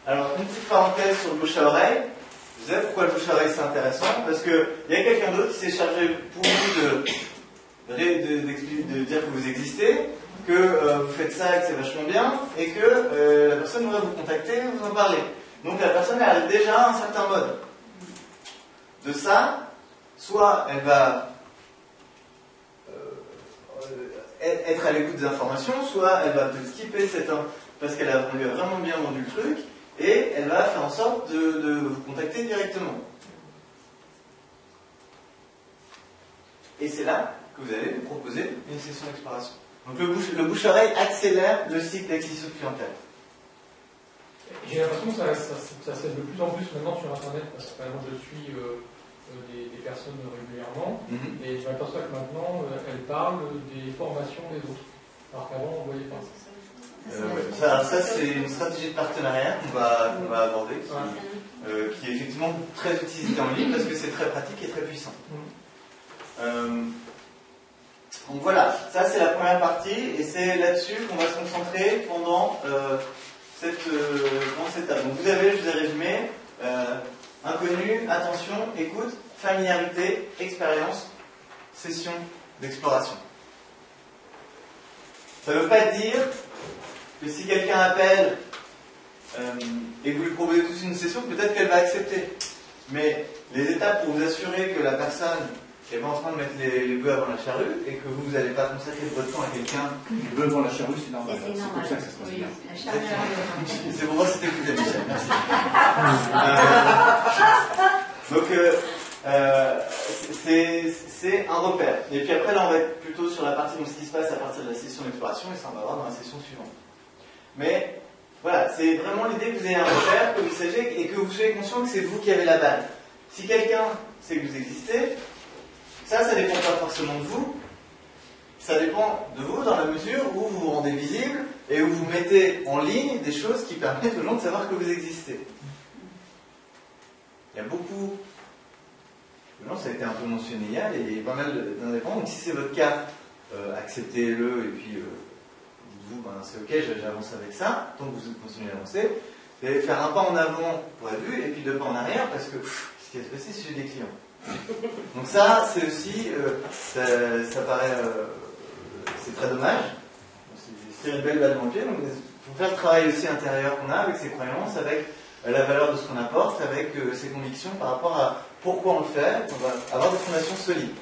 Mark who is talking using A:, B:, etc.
A: Alors, une petite parenthèse sur le bouche à oreille. Je disais pourquoi le bouche à oreille c'est intéressant, parce qu'il y a quelqu'un d'autre qui s'est chargé pour vous de dire que vous existez, que vous faites ça et que c'est vachement bien, et que la personne va vous contacter et vous en parler. Donc la personne elle a déjà un certain mode. De ça, soit elle va être à l'écoute des informations, soit elle va peut-être skipper parce qu'elle a vraiment bien vendu le truc, et elle va faire en sorte de vous contacter directement. Et c'est là que vous allez vous proposer une session d'exploration. Donc le bouche-oreille accélère le cycle d'acquisition de clientèle.
B: J'ai l'impression que ça se fait de plus en plus maintenant sur Internet, parce que par exemple je suis des personnes régulièrement, et je m'aperçois que maintenant elles parlent des formations des autres, alors qu'avant on ne voyait pas.
A: Ça c'est une stratégie de partenariat qu'on va aborder, qui est effectivement très utilisée en ligne parce que c'est très pratique et très puissant. Donc voilà, ça c'est la première partie et c'est là-dessus qu'on va se concentrer pendant cette étape. Donc vous avez, je vous ai résumé, inconnu, attention, écoute, familiarité, expérience, session d'exploration. Ça ne veut pas dire que si quelqu'un appelle et que vous lui proposez tous une session, peut-être qu'elle va accepter. Mais les étapes pour vous assurer que la personne n'est pas en train de mettre les bœufs avant la charrue et que vous n'allez pas consacrer de votre temps à quelqu'un.
C: Les bœufs devant la charrue, c'est normal. C'est comme ça que ça se passe bien.
A: C'est pour moi que c'était écouté, Michel. Merci. Donc, c'est un repère. Et puis après, là, on va être plutôt sur la partie, donc ce qui se passe à partir de la session d'exploration, et ça, on va voir dans la session suivante. Mais, voilà, c'est vraiment l'idée que vous ayez un repère, que vous sachiez, et que vous soyez conscient que c'est vous qui avez la balle. Si quelqu'un sait que vous existez, ça dépend pas forcément de vous. Ça dépend de vous dans la mesure où vous vous rendez visible et où vous mettez en ligne des choses qui permettent aux gens de savoir que vous existez. Il y a beaucoup... Non, ça a été un peu mentionné hier, il y a pas mal d'indépendants. Donc si c'est votre cas, acceptez-le et puis dites-vous, c'est ok, j'avance avec ça, tant que vous continuez à avancer. Vous allez faire un pas en avant pour être vu et puis deux pas en arrière parce que ce qui va se passer si j'ai des clients. Donc ça, c'est aussi, ça paraît, c'est très dommage. C'est une belle balle dans le pied. Donc il faut faire le travail aussi intérieur qu'on a avec ses croyances, avec la valeur de ce qu'on apporte, avec ses convictions par rapport à pourquoi on le fait. On va avoir des fondations solides.